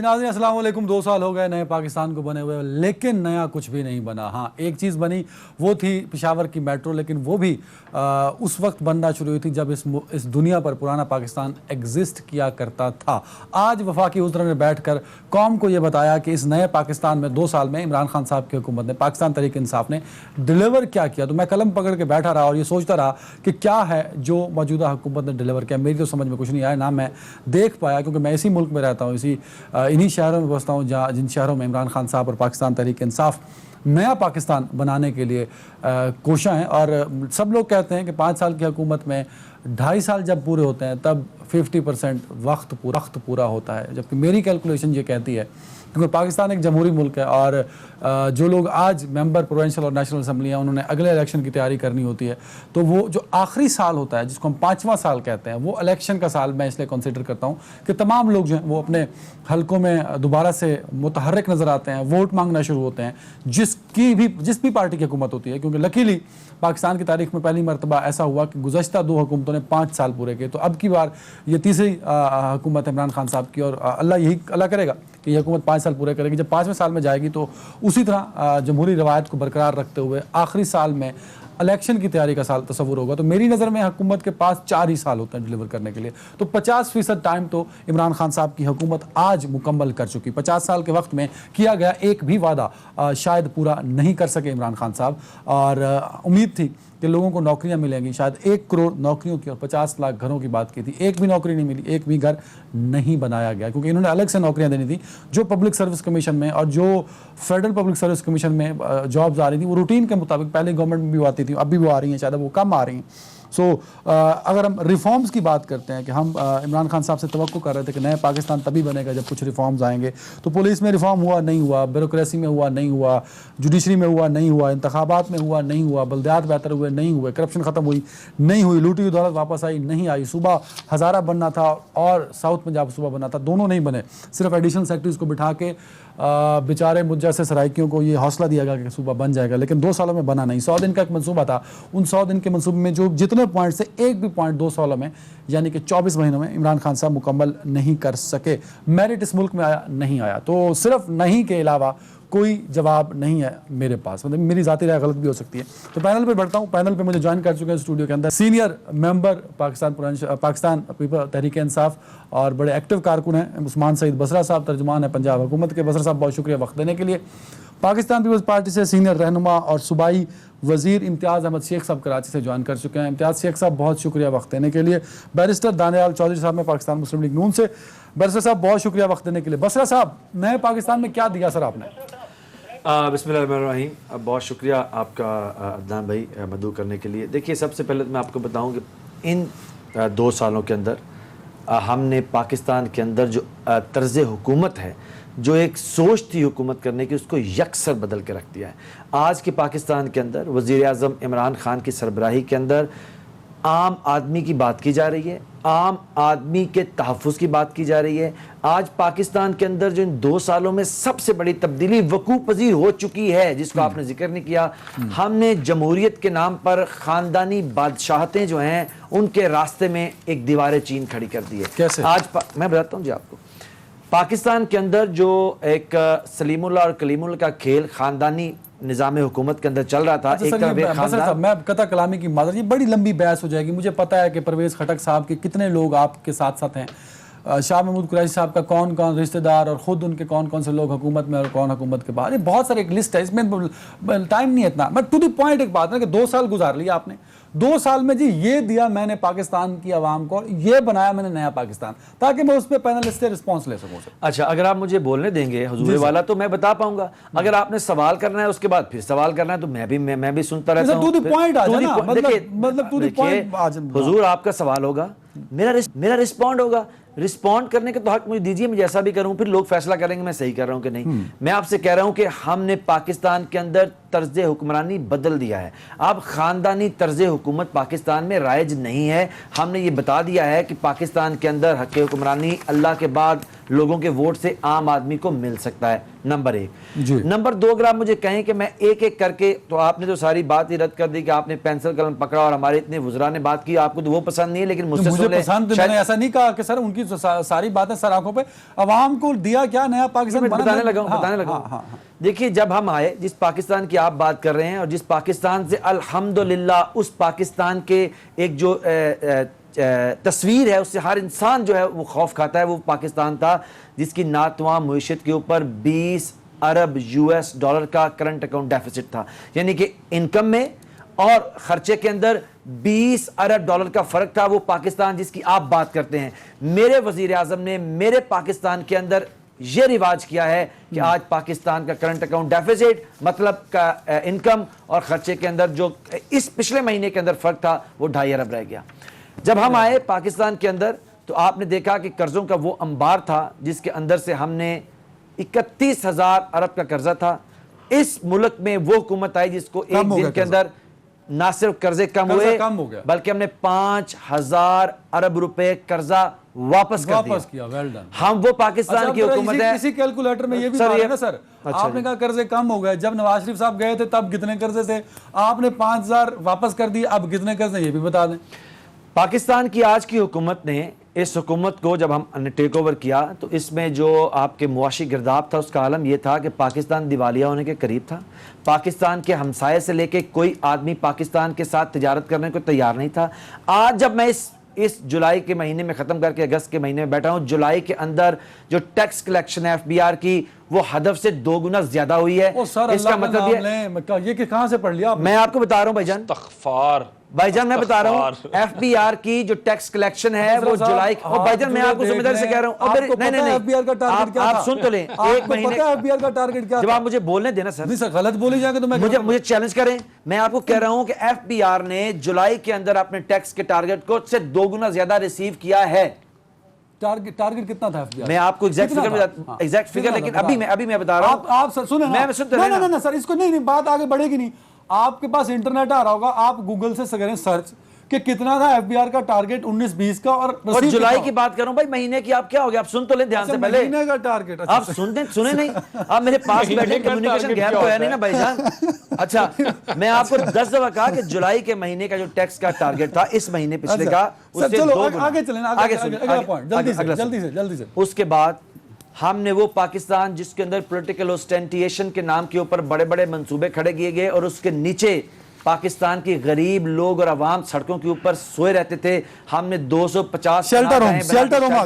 جی ناظرین السلام علیکم. 2 سال ہو گئے نئے پاکستان کو بنے ہوئے, لیکن نیا کچھ بھی نہیں بنا. ہاں ایک چیز بنی, وہ تھی پشاور کی میٹرو, لیکن وہ بھی اس وقت بننا شروع ہوئی تھی جب اس دنیا پر پرانا پاکستان ایگزسٹ کیا کرتا تھا. آج وفاقی وزراء نے بیٹھ کر قوم کو یہ بتایا کہ اس نئے پاکستان میں 2 سال میں عمران خان صاحب کی حکومت نے, پاکستان تحریک انصاف نے ڈیلیور کیا کیا. تو میں قلم پکڑ کے بیٹھا رہا اور یہ سوچتا رہا کہ کیا ہے جو موجودہ حکومت نے ڈیلیور کیا. میری تو سمجھ میں کچھ نہیں آیا, نہ میں دیکھ پایا, کیونکہ میں اسی ملک میں رہتا ہوں, انہی شہروں میں بستا ہوں جن شہروں میں عمران خان صاحب اور پاکستان تحریک انصاف نیا پاکستان بنانے کے لیے کوشاں ہیں. اور سب لوگ کہتے ہیں کہ 5 سال کی حکومت میں 2.5 سال جب پورے ہوتے ہیں تب 50% وقت پورا ہوتا ہے, جبکہ میری کیلکولیشن یہ کہتی ہے, کیونکہ پاکستان ایک جمہوری ملک ہے اور جو لوگ آج ممبر پروونشل اور نیشنل اسمبلی ہیں انہوں نے اگلے الیکشن کی تیاری کرنی ہوتی ہے, تو وہ جو آخری سال ہوتا ہے جس کو ہم 5واں سال کہتے ہیں, وہ الیکشن کا سال میں اس لیے کنسیڈر کرتا ہوں کہ تمام لوگ جو ہیں وہ اپنے حلقوں میں دوبارہ سے متحرک نظر آتے ہیں, ووٹ مانگنا شروع ہوتے ہیں, جس بھی پارٹی کی حکومت ہوتی ہے. کیونکہ لکیلی پاکستان کی تاریخ میں پہلی مرتبہ ایسا ہوا کہ گزشتہ 2 حکومتوں نے 5 سال پورے کیے, تو اب کی بار یہ تیسری حکومت عمران خان صاحب کی, اور اللہ کرے گا کہ یہ حکومت 5 سال پورے کرے گی. جب 5ویں سال میں جائے گی تو اسی طرح جمہوری روایت کو برقرار رکھتے ہوئے آخری سال میں الیکشن کی تیاری کا سال تصور ہوگا. تو میری نظر میں حکومت کے پاس 4 ہی سال ہوتے ہیں ڈیلیور کرنے کے لیے, تو 50% ٹائم تو عمران خان صاحب کی حکومت آج مکمل کر چکی. 50 سال کے وقت میں کیا گیا ایک بھی وعدہ شاید پورا نہیں کر سکے عمران خان صاحب, اور امید تھی کہ لوگوں کو نوکریاں ملیں گی, شاید 1 کروڑ نوکریوں کی اور 50 لاکھ گھروں کی بات کی تھی, ایک بھی نوکری نہیں ملی, ایک بھی گھر نہیں بنایا گیا, کیونکہ انہوں نے الگ سے نوکریاں دینی تھی. جو پبلک سروس کمیشن میں اور جو فیڈرل پبلک سروس کمیشن میں جابز آ رہی تھیں وہ روٹین کے مطابق پہلے گورنمنٹ میں بھی آتی تھیں, اب بھی وہ آ رہی ہیں, شاید وہ کم آ رہی ہیں. سو اگر ہم ریفارمز کی بات کرتے ہیں کہ ہم عمران خان صاحب سے توقع کر رہے تھے کہ نئے پاکستان تبھی بنے گا جب کچھ ریفارمز آئیں گے, تو پولیس میں ریفارم ہوا نہیں ہوا, بیوروکریسی میں ہوا نہیں ہوا, جوڈیشری میں ہوا نہیں ہوا, انتخابات میں ہوا نہیں ہوا, بلدیات بہتر ہوئے نہیں ہوئے, کرپشن ختم ہوئی نہیں ہوئی, لوٹی ہوئی دولت واپس آئی نہیں آئی, صوبہ ہزارہ بننا تھا اور ساؤتھ پنجاب صوبہ بننا تھا, دونوں نہیں بنے. صرف ایڈیشنل سیکٹریز کو بٹھا کے بیچارے مجھ جیسے سرائکیوں کو یہ حوصلہ دیا گیا کہ صوبہ بن جائے گا, لیکن 2 سالوں میں بنا نہیں. 100 دن کا ایک منصوبہ تھا, ان 100 دن کے منصوبے میں جو جتنے پوائنٹ سے ایک بھی پوائنٹ 2 سالوں میں یعنی کہ 24 مہینوں میں عمران خان صاحب مکمل نہیں کر سکے. میرٹ اس ملک میں آیا نہیں آیا, تو صرف نہیں کے علاوہ کوئی جواب نہیں ہے میرے پاس, مطلب میری ذاتی رائے غلط بھی ہو سکتی ہے. تو پینل پہ بڑھتا ہوں. پینل پہ مجھے جوائن کر چکے ہیں اسٹوڈیو کے اندر senior member Pakistan people Tehreek Insaf اور بڑے ایکٹیو کارکن ہیں عثمان سعید بصرہ صاحب, ترجمان ہیں پنجاب حکومت کے. بصرہ صاحب بہت شکریہ وقت دینے کے لیے. پاکستان پیپلز پارٹی سے سینئر رہنما اور صوبائی وزیر امتیاز احمد شیخ صاحب کراچی سے جوائن کر چکے ہیں. امتیاز شیخ صاحب بہت شکریہ وقت دینے کے لیے. بیرسٹر دانیال چودھری صاحب میں پاکستان مسلم لیگ نون سے. بیرسٹر صاحب بہت شکریہ وقت دینے کے لیے. بصرہ صاحب نئے پاکستان میں کیا دیا سر آپ نے؟ بسم اللہ الرحمن الرحیم. بہت شکریہ آپ کا عدنان بھائی مدعو کرنے کے لیے. دیکھیے سب سے پہلے میں آپ کو بتاؤں کہ ان 2 سالوں کے اندر ہم نے پاکستان کے اندر جو طرز حکومت ہے, جو ایک سوچ تھی حکومت کرنے کی, اس کو یکسر بدل کے رکھ دیا ہے. آج کے پاکستان کے اندر وزیر اعظم عمران خان کی سربراہی کے اندر عام آدمی کی بات کی جا رہی ہے, عام آدمی کے تحفظ کی بات کی جا رہی ہے. آج پاکستان کے اندر جو ان 2 سالوں میں سب سے بڑی تبدیلی وقوع پذیر ہو چکی ہے, جس کو آپ نے ذکر نہیں کیا, ہم نے جمہوریت کے نام پر خاندانی بادشاہتیں جو ہیں ان کے راستے میں ایک دیوار چین کھڑی کر دی ہے. کیسے؟ آج میں بتاتا ہوں جی آپ کو. پاکستان کے اندر جو ایک سلیم اللہ اور کلیم اللہ کا کھیل خاندانی نظام حکومت کے اندر چل رہا تھا, ایک طرف ایک خاندان. میں قطع کلامی کی معذرت, یہ بڑی لمبی بحث ہو جائے گی. مجھے پتا ہے کہ پرویز خٹک صاحب کے کتنے لوگ آپ کے ساتھ ہیں, شاہ محمود قریشی صاحب کا کون کون رشتہ دار, اور خود ان کے کون کون سے لوگ حکومت میں اور کون حکومت کے باہر, یہ بہت سارے ایک لسٹ ہے, اس میں ٹائم نہیں ہے اتنا. بٹ ٹو دی پوائنٹ ایک بات ہے کہ 2 سال گزار لیا آپ نے. 2 سال میں جی یہ دیا میں نے پاکستان کی عوام کو, یہ بنایا میں نے نیا پاکستان, تاکہ میں اس پہ پینلسٹ سے رسپانس لے سکوں. اچھا اگر آپ مجھے بولنے دیں گے حضور والا تو میں بتا پاؤں گا. اگر آپ نے سوال کرنا ہے اس کے بعد پھر سوال کرنا ہے تو میں بھی سنتا رہتا ہوں. حضور آپ کا سوال ہوگا, میرا رسپونڈ ہوگا. رسپونڈ کرنے کا تو حق مجھے دیجیے, میں جیسا بھی کروں, پھر لوگ فیصلہ کریں گے میں صحیح کر رہا ہوں کہ نہیں. میں آپ سے کہہ رہا ہوں کہ ہم نے پاکستان کے اندر طرز حکمرانی بدل دیا ہے. اب خاندانی طرز حکومت پاکستان میں رائج نہیں ہے. ہم نے یہ بتا دیا ہے کہ پاکستان کے اندر حق حکمرانی اللہ کے بعد لوگوں کے ووٹ سے عام آدمی کو مل سکتا ہے. نمبر 1. نمبر 2, اگر آپ مجھے کہیں کہ میں ایک ایک کر کے, تو آپ نے تو ساری بات ہی رد کر دی کہ آپ نے پینسل قلم پکڑا اور ہمارے اتنے وزراء نے بات کی, آپ کو تو وہ پسند نہیں ہے, لیکن مجھے پسند. میں نے ایسا نہیں کہا کہ سر ان کی की सारी बातें सर आंखों पे, अवाम को दिया क्या नया पाकिस्तान मैं बना? बताने लगा हूं। देखिए, जब हम आए, जिस पाकिस्तान की आप बात कर रहे हैं और जिस पाकिस्तान से अल्हम्दुलिल्लाह उस पाकिस्तान के एक जो तस्वीर है उससे हर इंसान जो है वो खौफ खाता है, वो पाकिस्तान था जिसकी नातवा मईशत के ऊपर 20 अरब US डॉलर का करंट अकाउंट डेफिसिट था, यानी कि इनकम में और खर्चे के अंदर 20 अरब डॉलर का फर्क था। वो पाकिस्तान जिसकी आप बात करते हैं, मेरे वजीर आजम ने मेरे पाकिस्तान के अंदर ये रिवाज किया है कि आज पाकिस्तान का करंट अकाउंट डेफिसिट मतलब का इनकम और खर्चे के अंदर जो इस पिछले महीने के अंदर फर्क था वो 2.5 अरब रह गया। जब हम आए पाकिस्तान के अंदर तो आपने देखा कि कर्जों का वो अंबार था जिसके अंदर से हमने 31,000 अरब का कर्जा था। इस मुल्क में वो हुकूमत आई जिसको एक दिन के अंदर ना सिर्फ कर्जे कम हुए बल्कि हमने 5,000 अरब रुपए कर्जा वापस किया। Well done. हम वो पाकिस्तान की हुकूमत है। इसी कैलकुलेटर में ये भी बात है ना सर, आपने कहा कर्जे कम हो गए, जब नवाज शरीफ साहब गए थे तब कितने कर्जे थे, आपने 5,000 वापस कर दिए, अब कितने कर्जे ये भी बता दें। पाकिस्तान की आज की हुकूमत ने, इस हुकूमत को जब हमने टेक ओवर किया तो इसमें जो आपके मुआशी गिरदाब था उसका आलम यह था कि पाकिस्तान दिवालिया होने के करीब था। पाकिस्तान के हमसाये से लेके कोई आदमी पाकिस्तान के साथ तिजारत करने को तैयार नहीं था। आज जब मैं इस जुलाई के महीने में ख़त्म करके अगस्त के महीने में बैठा हूँ, जुलाई के अंदर जो टैक्स कलेक्शन है FBR की वो हदफ से 2 गुना ज्यादा हुई है। इसका मतलब ये कहां से पढ़ लिया? मैं आपको बता रहा हूँ भाईजान, मैं बता रहा हूँ FBR की जो टैक्स कलेक्शन है वो जुलाई, और भाईजान मैं आपको जिम्मेदारी से कह रहा हूँ, नहीं FBR का टारगेट क्या था? आप सुन तो लें, एक महीने FBR का टारगेट क्या? जब आप मुझे बोलने देना सर। नहीं सर, गलत बोली जाएगा तो मैं मुझे चैलेंज करें। मैं आपको कह रहा हूँ कि FBR ने जुलाई के अंदर अपने टैक्स के टारगेट को से 2 गुना ज्यादा रिसीव किया है। टारगेट कितना था FBR? मैं आपको एग्जैक्ट फिगर लेकिन अभी मैं बता रहा हूँ। आप सर सुने, मैं सुनते रहे ना सर, इसको नहीं बात आगे बढ़ेगी नहीं। आपके पास इंटरनेट आ रहा होगा, आप गूगल से करें सर्च कि कितना था FBR का टारगेट 19-20 का, और जुलाई की बात करूं भाई, महीने की आप क्या हो गया, आप सुन तो ले ध्यान से पहले। महीने का टारगेट आप सुने नहीं, आप मेरे पास बैठे, कम्युनिकेशन गैप तो है नहीं ना भाईजान। अच्छा, मैं आपको 10 दफा कहा कि जुलाई के महीने का जो टैक्स का टारगेट था इस महीने पिछले का, उससे चलो आगे चलें, अगला पॉइंट जल्दी से। उसके बाद हमने वो पाकिस्तान जिसके अंदर पॉलिटिकल ऑस्टेंटिएशन के नाम के ऊपर बड़े बड़े मंसूबे खड़े किए गए और उसके नीचे पाकिस्तान के गरीब लोग और आवाम सड़कों के ऊपर सोए रहते थे, हमने 250 शेल्टर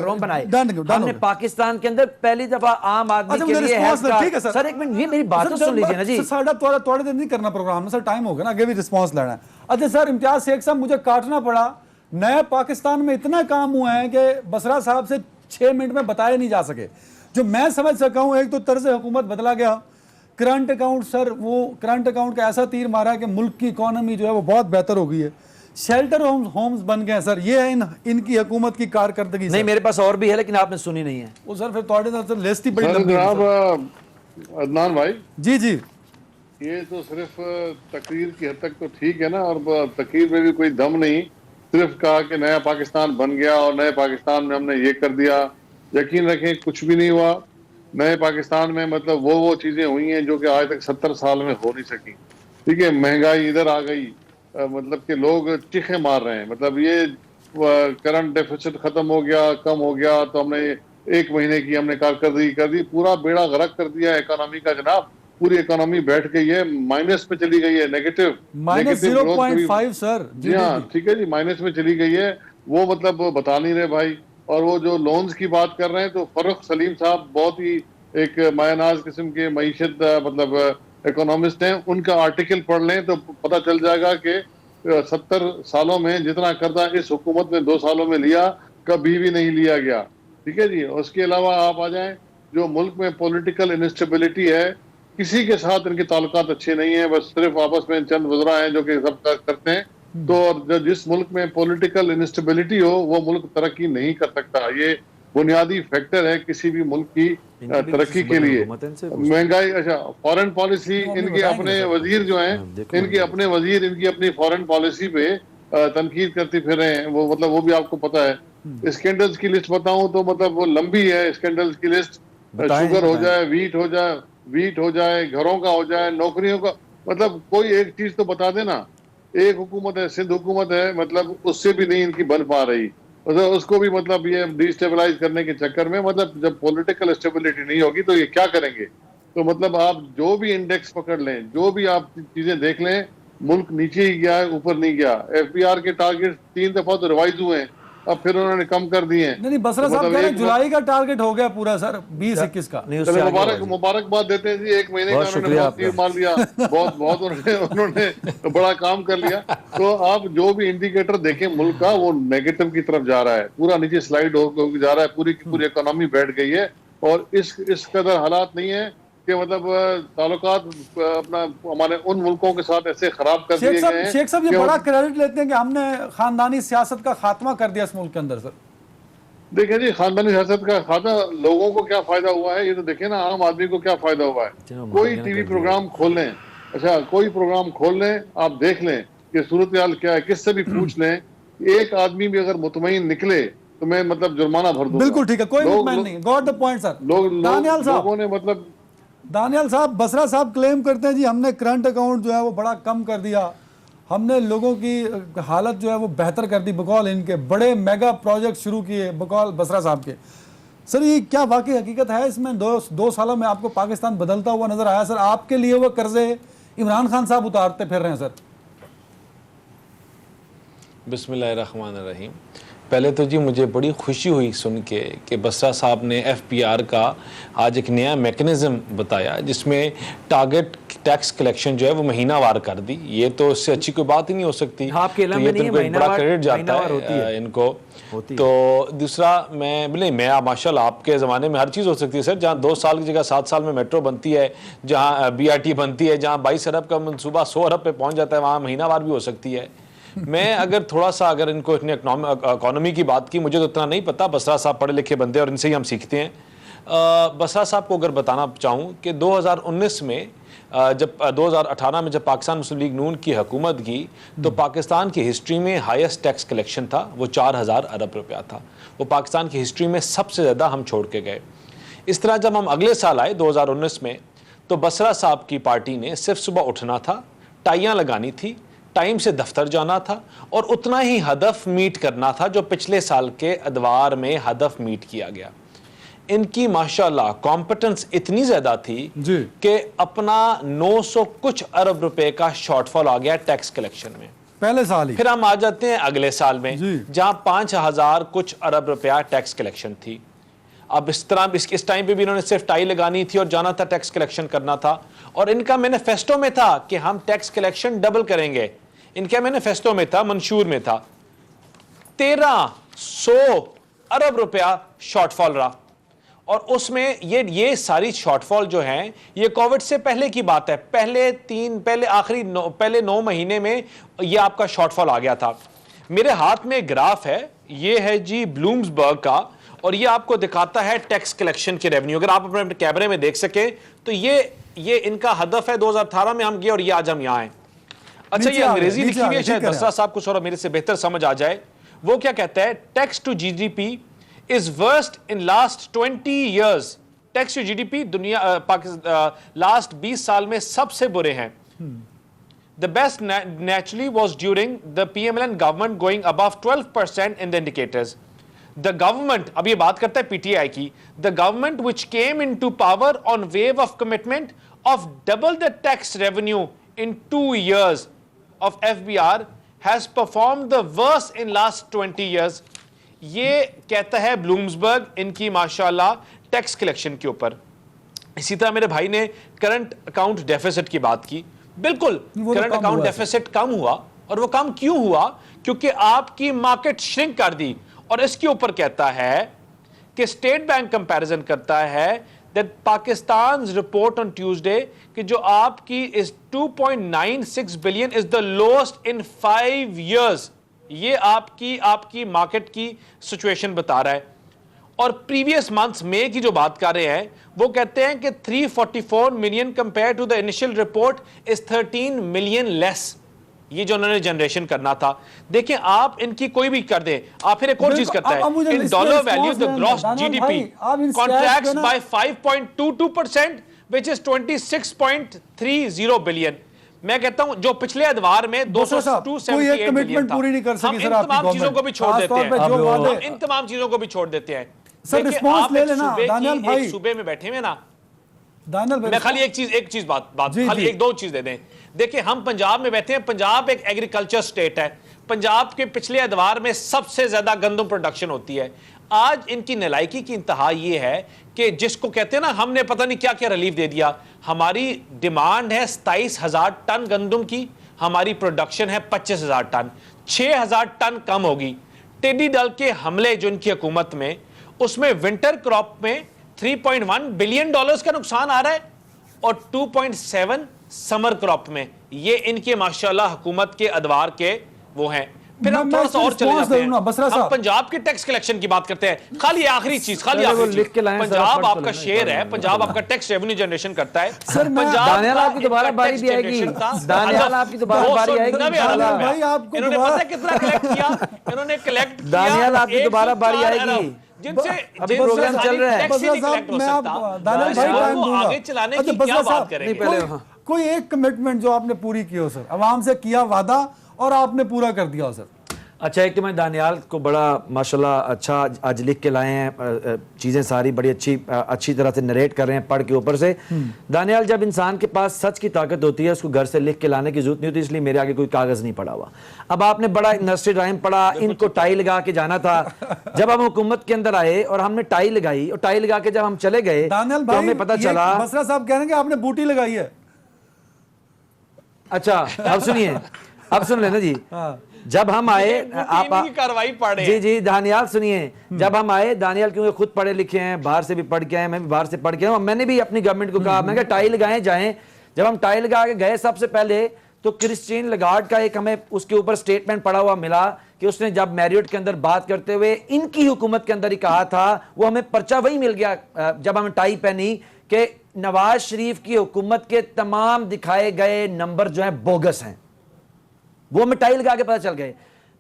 होम बनाए। हमने पाकिस्तान के अंदर पहली दफा आम आदमी के लिए सर एक मिनट, ये मेरी बात तो सुन लीजिए ना जी। थोड़ा देर नहीं करना प्रोग्राम में सर, टाइम हो गया ना, आगे भी रिस्पांस लेना है। अच्छा सर, इम्तियाज शेख साहब मुझे काटना पड़ा, नए पाकिस्तान में इतना काम हुआ है कि बसरा साहब से 6 मिनट में बताए नहीं जा सके। जो मैं समझ सका हूं, एक तो तर्ज हुकूमत बदला गया, करंट अकाउंट सर, वो करंट अकाउंट का ऐसा तीर मारा कि मुल्क की इकोनॉमी जो है वो बहुत बेहतर हो गई है, शेल्टर होम्स बन गए सर। ये है इनकी हुकूमत की कारकर्दगी। नहीं, मेरे पास और भी है लेकिन आपने सुनी नहीं है वो सर। फिर थोड़े लिस्ट ही बड़ी लंबी है। अदनान भाई जी, ये तो सिर्फ तकरीर की हद तक तो ठीक है ना, और तकरीर में भी कोई दम नहीं, सिर्फ कहा कि नया पाकिस्तान बन गया और नए पाकिस्तान में हमने ये कर दिया। यकीन रखें कुछ भी नहीं हुआ। नए पाकिस्तान में मतलब वो चीजें हुई हैं जो कि आज तक 70 साल में हो नहीं सकी। ठीक है, महंगाई इधर आ गई, मतलब कि लोग चीखे मार रहे हैं, मतलब ये करंट डेफिसिट खत्म हो गया, कम हो गया, तो हमने 1 महीने की हमने कारकर्दगी कर दी, पूरा बेड़ा गर्क कर दिया इकोनॉमी का जनाब। पूरी इकोनॉमी बैठ गई है, माइनस पे चली गई है, नेगेटिव -0.5 सर। जी हाँ, ठीक है जी, माइनस में चली गई है। वो मतलब वो बता नहीं रहे भाई। और वो जो लोन्स की बात कर रहे हैं तो फर्रुख सलीम साहब बहुत ही एक मायनाज किस्म के मईशत मतलब इकोनॉमिस्ट हैं, उनका आर्टिकल पढ़ लें तो पता चल जाएगा कि 70 सालों में जितना कर्जा इस हुकूमत ने 2 सालों में लिया कभी भी नहीं लिया गया। ठीक है जी। उसके अलावा आप आ जाएं, जो मुल्क में पॉलिटिकल इनस्टेबिलिटी है, किसी के साथ इनके ताल्लुकात अच्छे नहीं है, बस सिर्फ आपस में चंद वज़रा हैं जो कि सब करते हैं। तो जिस मुल्क में पॉलिटिकल इनस्टेबिलिटी हो वो मुल्क तरक्की नहीं कर सकता। ये बुनियादी फैक्टर है किसी भी मुल्क की तरक्की के लिए। महंगाई, अच्छा, फॉरेन पॉलिसी, इनके अपने वजीर जो हैं, इनके अपने वजीर इनकी अपनी फॉरेन पॉलिसी पे तनकीद करते फिर रहे हैं। वो मतलब वो भी आपको पता है। स्कैंडल्स की लिस्ट बताऊं तो मतलब वो लंबी है स्कैंडल्स की लिस्ट। शुगर हो जाए, वीट हो जाए, घरों का हो जाए, नौकरियों का, मतलब कोई एक चीज तो बता देना। एक हुकूमत है, सिंध हुकूमत है, मतलब उससे भी नहीं इनकी बन पा रही। उसको भी मतलब ये डिस्टेबलाइज करने के चक्कर में, मतलब जब पॉलिटिकल स्टेबिलिटी नहीं होगी तो ये क्या करेंगे। तो मतलब आप जो भी इंडेक्स पकड़ लें, जो भी आप चीजें देख लें, मुल्क नीचे ही गया है, ऊपर नहीं गया। FBR के टारगेट 3 दफा तो रिवाइज हुए हैं, अब फिर उन्होंने कम कर दिए हैं। नहीं बसरा साहब कह रहे हैं जुलाई का टारगेट हो गया पूरा सर 20-21 का। नहीं, उससे चलो आगे बढ़िए। मुबारकबाद देते हैं जी, 1 महीने का बहुत उन्होंने शुक्रिया बहुत तीर मार लिया, बहुत उन्होंने बड़ा काम कर लिया। तो आप जो भी इंडिकेटर देखें मुल्क का, वो नेगेटिव की तरफ जा रहा है, पूरा नीचे स्लाइड हो जा रहा है, पूरी की पूरी इकोनॉमी बैठ गई है। और इस कदर हालात नहीं है कि मतलब ताल्लुकात अपना हमारे उन मुल्कों के साथ ऐसे खराब कर दिए गए हैं। शेख साहब ये बड़ा क्रेडिट लेते हैं कि हमने खानदानी सियासत का खात्मा कर दिया इस मुल्क के अंदर सर। देखिए जी, खानदानी सियासत का खाता, लोगों को क्या फायदा हुआ है ये तो देखें ना, आम आदमी को क्या फायदा हुआ है। कोई टीवी प्रोग्राम खोल लें, अच्छा कोई प्रोग्राम खोल लें, आप देख लें कि सूरत हाल क्या है, किससे भी पूछ लें, एक आदमी भी अगर मुतमईन निकले तो मैं मतलब जुर्माना भर दूंगा। बिल्कुल ठीक है, कोई मुतमईन नहीं, गॉट द पॉइंट सर। लोगों ने मतलब दानियाल साहब, बसरा साहब क्लेम करते हैं जी हमने करंट अकाउंट जो है वो बड़ा कम कर दिया, हमने लोगों की हालत जो है वो बेहतर कर दी, बकौल इनके बड़े मेगा प्रोजेक्ट शुरू किए बकौल बसरा साहब के। सर ये क्या वाकई हकीकत है इसमें? दो सालों में आपको पाकिस्तान बदलता हुआ नजर आया सर? आपके लिए वो कर्जे इमरान खान साहब उतारते फिर रहे हैं सर। बिस्मिल्लाहिर्रहमानिर्रहीम। पहले तो जी मुझे बड़ी खुशी हुई सुन के कि बसरा साहब ने FPR का आज एक नया मैकेनिज़्म बताया जिसमें टारगेट टैक्स कलेक्शन जो है वो महीनावार कर दी। ये तो इससे अच्छी कोई बात ही नहीं हो सकती। आपके इल्म तो में ये नहीं तो है, बड़ा क्रेडिट जाता महीनावार है इनको। तो दूसरा मैं माशाल्लाह आपके ज़माने में हर चीज़ हो सकती है सर। जहाँ 2 साल की जगह 7 साल में मेट्रो बनती है, जहाँ BRT बनती है, जहाँ 22 अरब का मनसूबा 100 अरब पे पहुँच जाता है, वहाँ महीनावार भी हो सकती है। मैं अगर थोड़ा सा अगर इनको इतनी इकोनॉमी की बात की, मुझे तो इतना नहीं पता, बसरा साहब पढ़े लिखे बंदे और इनसे ही हम सीखते हैं। बसरा साहब को अगर बताना चाहूँ कि 2019 में जब 2018 में जब पाकिस्तान मुस्लिम लीग नून की हुकूमत की तो पाकिस्तान की हिस्ट्री में हाईएस्ट टैक्स कलेक्शन था, वो 4000 अरब रुपया था। वो पाकिस्तान की हिस्ट्री में सबसे ज़्यादा हम छोड़ के गए। इस तरह जब हम अगले साल आए 2019 में तो बसरा साहब की पार्टी ने सिर्फ सुबह उठना था, टाइयाँ लगानी थी, टाइम से दफ्तर जाना था और उतना ही हदफ मीट करना था जो पिछले साल के अदवार में हदफ मीट किया गया। इनकी माशाल्लाह कॉम्पिटेंस इतनी ज्यादा थी कि अपना 900 कुछ अरब रुपए का शॉर्टफॉल आ गया टैक्स कलेक्शन में पहले साल ही। फिर हम आ जाते हैं अगले साल में जहां 5000 कुछ अरब रुपया टैक्स कलेक्शन थी। अब इस तरह इस टाइम पे भी इन्होंने सिर्फ टाई लगानी थी और जाना था, टैक्स कलेक्शन करना था। और इनका मैनिफेस्टो में था कि हम टैक्स कलेक्शन डबल करेंगे। इनके मैनिफेस्टो में था, मंशूर में था, 1300 अरब रुपया शॉर्टफॉल रहा। और उसमें ये सारी शॉर्टफॉल जो हैं ये कोविड से पहले की बात है। पहले 9 महीने में ये आपका शॉर्टफॉल आ गया था। मेरे हाथ में ग्राफ है, ये है जी ब्लूम्सबर्ग का, और ये आपको दिखाता है टैक्स कलेक्शन के रेवेन्यू। अगर आप अपने कैमरे में देख सके तो ये इनका हदफ है 2018 में हम गए और ये आज हम यहाँ हैं। अच्छा, ये अंग्रेजी लिखी हुई है, शायद बसरा साहब कुछ और मेरे से बेहतर समझ आ जाए। वो क्या कहता है, tax to GDP is worst in last 20 years। Tax to GDP दुनिया लास्ट 20 साल में सबसे बुरे हैं। The best naturally was during the PMLN government going above 12% in the indicators। The government, अब ये बात करता है PTI की, the government which came into power on wave of commitment of double the tax revenue in 2 years of FBR has performed the worst in last 20 years। ये कहता है ब्लूम्सबर्ग इनकी माशाल्लाह टैक्स कलेक्शन के ऊपर। इसी तरह मेरे भाई ने करंट अकाउंट डेफिसिट की बात की। बिल्कुल, करंट अकाउंट डेफिसिट कम हुआ, और वो कम क्यों हुआ? क्योंकि आपकी मार्केट श्रिंक कर दी। और इसके ऊपर कहता है कि स्टेट बैंक कंपैरिजन करता है that Pakistan report on Tuesday कि जो आपकी is 2.96 billion is the lowest in 5 years। ये आपकी मार्केट की सिचुएशन बता रहा है। और प्रीवियस मंथ्स मई की जो बात कर रहे हैं वो कहते हैं कि 344 million compare to the initial report is 13 million less. ये जो उन्होंने जनरेशन करना था। देखिए, आप इनकी कोई भी कर दें, आप फिर एक और चीज करता है, in dollar value the gross GDP contracts by 5.22% which is 26.30 billion. میں کہتا ہوں جو پچھلے ادوار میں بسرا صاحب، کوئی ایک 278 کمٹمنٹ ملین تھا، پوری نہیں کر سکی ہم سر ان آپ کی تمام چیزوں کو بھی چھوڑ خاص دیتے طور پہ ہیں، جو وعدے ہم ان تمام چیزوں کو بھی چھوڑ دیتے ہیں. سر دیکھیں، رسپانس آپ لے ایک لینا صوبے دانیال کی بھائی. ایک صوبے میں بیٹھے ہوئے نا، دانیال میں بھائی خالی ایک چیز بات جی خالی جی. ایک دو چیز دے دیں. دیکھیں ہم پنجاب میں بیٹھے ہیں، پنجاب ایک ایگریکلچر سٹیٹ ہے، پنجاب کے پچھلے ادوار میں سب سے زیادہ گندم پروڈکشن ہوتی ہے. آج ان کی نالائکی کی انتہا یہ ہے کہ جس کو کہتے ہیں نا ہم نے پتہ نہیں کیا کیا ریلیف دے دیا. ہماری ڈیمانڈ ہے 27,000 ٹن گندم کی، ہماری پروڈکشن ہے 25,000 ٹن، 6,000 ٹن کم ہوگی. ٹیڈی دل کے حملے جو ان کی حکومت میں، اس میں ونٹر کراپ میں $3.1 بلین کا نقصان آ رہا ہے اور 2.7 سمر کراپ میں. یہ ان کے ماشاءاللہ حکومت کے ادوار کے وہ ہیں. پھر ہم میں تھوڑا سا اور چلے response جاتے دوں گا، بسرا ہیں، ہم صاحب. پنجاب کے ٹیکس کلیکشن کی بات کرتے ہیں. خالی آخری چیز چلے وہ لکھ کے لائیں سر، پنجاب پڑھ آپ تو کا لینا شہر ہے، ایک بار. پنجاب آپ کا ٹیکس ریونیو جنریشن کرتا ہے. سر میں دانیال آپ کی دوبارہ باری بھی آئے گی، دانیال آپ کی دوبارہ باری آئے گی دانیال بھائی آپ کو انہوں نے دوبارہ پتہ کتنا کلیکٹ کیا، انہوں نے کلیکٹ کیا دانیال آپ کی دوبارہ باری آئے 104 گی. ارب، جن سے ابھی پروگرام چل رہا ہے. بسرا صاحب میں آپ دانیال بھائی ٹائم کو دوں گا. آگے چلانے اچھا کی کیا بسرا بات صاحب، کریں نہیں، گے. پہلے ہاں. کوئی ایک کمٹمنٹ جو آپ نے پوری کی ہو سر، عوام سے کیا وعدہ اور آپ نے پورا کر دیا ہو سر. اچھا، ایک تو میں دانیال کو بڑا ماشاءاللہ اچھا آج لکھ کے لائے ہیں، چیزیں ساری بڑی اچھی طرح سے نریٹ کر رہے ہیں پڑھ کے اوپر سے. دانیال، جب انسان کے پاس سچ کی طاقت ہوتی ہے اس کو گھر سے لکھ کے لانے کی ضرورت نہیں ہوتی، اس لیے میرے آگے کوئی کاغذ نہیں پڑا ہوا. اب آپ نے بڑا نرسری رائم پڑھا، ان کو ٹائی لگا کے جانا تھا. جب ہم حکومت کے اندر آئے اور ہم نے ٹائی لگائی اور ٹائی لگا کے جب ہم چلے گئے دانیال تو بھائی ہمیں پتا یہ چلا. بسرا صاحب کہہ رہے ہیں کہ آپ نے بوٹی لگائی ہے. اچھا اب سنیے، اب سن لینا جی. جب ہم آئے آپ کی کاروائی پڑھے جی جی دانیال سنیے، جب ہم آئے، دانیال کیونکہ خود پڑھے لکھے ہیں، باہر سے بھی پڑھ کے آئے، میں بھی باہر سے پڑھ کے ہوں، میں نے بھی اپنی گورنمنٹ کو کہا، میں کہا ٹائی لگائیں جائیں. جب ہم ٹائی لگا کے گئے سب سے پہلے تو کرسٹین لگارڈ کا ایک ہمیں اس کے اوپر سٹیٹمنٹ پڑا ہوا ملا کہ اس نے جب میریوٹ کے اندر بات کرتے ہوئے ان کی حکومت کے اندر ہی کہا تھا، وہ ہمیں پرچہ وہی مل گیا جب ہم ٹائی پہنی کہ نواز شریف کی حکومت کے تمام دکھائے گئے نمبر جو ہیں بوگس ہیں. وہ ہمیں ٹائی لگا کے پتہ چل گئے.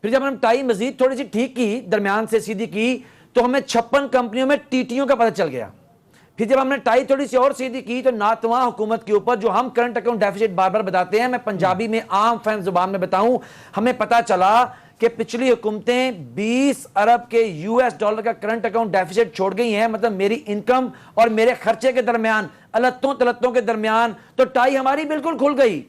پھر جب ہم ٹائی مزید تھوڑی سی ٹھیک کی، درمیان سے سیدھی کی، تو ہمیں 56 کمپنیوں میں ٹیٹیوں کا پتہ چل گیا. پھر جب ہم نے ٹائی تھوڑی سی اور سیدھی کی تو ناتواں حکومت کے اوپر جو ہم کرنٹ اکاؤنٹ ڈیفیسٹ بار بار بتاتے ہیں، میں پنجابی میں عام فہم زبان میں بتاؤں، ہمیں پتہ چلا کہ پچھلی حکومتیں 20 ارب کے $US کا کرنٹ اکاؤنٹ ڈیفیسٹ چھوڑ گئی ہیں. مطلب میری انکم اور میرے خرچے کے درمیان، التوں تلتوں کے درمیان، تو ٹائی ہماری بالکل کھل گئی،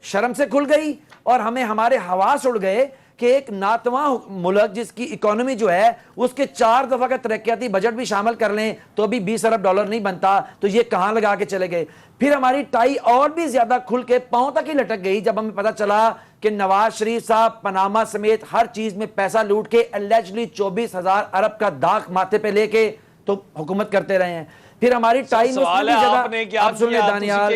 شرم سے کھل گئی. اور ہمیں ہمارے حواس اڑ گئے کہ ایک ناتواں ملک جس کی اکانومی جو ہے اس کے 4 دفعہ کا ترقیاتی بجٹ بھی شامل کر لیں تو ابھی $20 ارب نہیں بنتا، تو یہ کہاں لگا کے چلے گئے. پھر ہماری ٹائی اور بھی زیادہ کھل کے پاؤں تک ہی لٹک گئی جب ہمیں پتا چلا کہ نواز شریف صاحب پاناما سمیت ہر چیز میں پیسہ لوٹ کے اللیجلی 24,000 ارب کا داغ ماتھے پہ لے کے تو حکومت کرتے رہے ہیں. پھر ہماری ٹائی میں سوال ہے آپ نے کیا آپ سنیں دانیال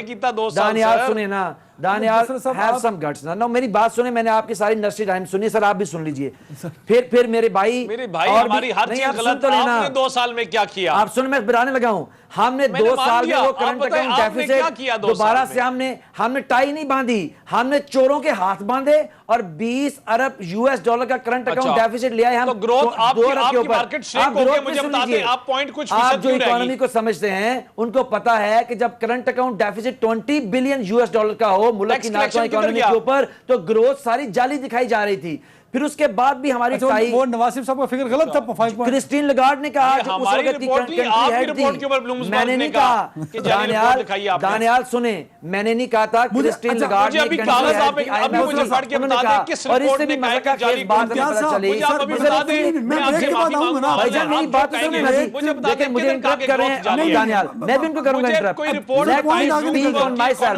دانیال سنیں نا، دانیال have some guts نا. میری بات سنیں، میں نے آپ کی ساری نرسری رائم سنی، سر آپ بھی سن لیجئے. پھر میرے بھائی ہماری ہر چیز غلط. آپ نے 2 سال میں کیا کیا؟ آپ سنیں، میں برانے لگا ہوں. ہم نے 2 سال میں وہ کرنٹ اکاؤنٹ ڈیفیسٹ دوبارہ سے ہم نے ٹائی نہیں باندھی، ہم نے چوروں کے ہاتھ باندھے اور $20 ارب کا کرنٹ اکاؤنٹ ڈیفیسٹ لیا ہے. ہم آپ جو اکانومی کو سمجھتے ہیں ان کو پتا ہے کہ جب کرنٹ اکاؤنٹ ڈیفیسٹ $20 بلین کا ہو ملک کی ناکسوں اکانومی کے اوپر، تو گروتھ ساری جعلی دکھائی جا رہی تھی. پھر اس کے بعد بھی ہماری ٹائی، وہ نواز شریف صاحب کا فگر غلط تھا. 5 پوائنٹ کرسٹین لگارڈ نے کہا جو اس وقت کی کنٹری ہیڈ تھی. میں نے نہیں کہا دانیال سنیں، میں نے نہیں کہا تھا کرسٹین لگارڈ نے کنٹری ہیڈ تھی. اور اس سے بھی مزہ کا خیز بات ہمیں پتہ چلی. بھائی جان میری بات تو سنیں نا جی، دیکھیں مجھے انٹرپٹ کر رہے ہیں دانیال، میں بھی ان کو کروں گا انٹرپٹ. Speak on myself.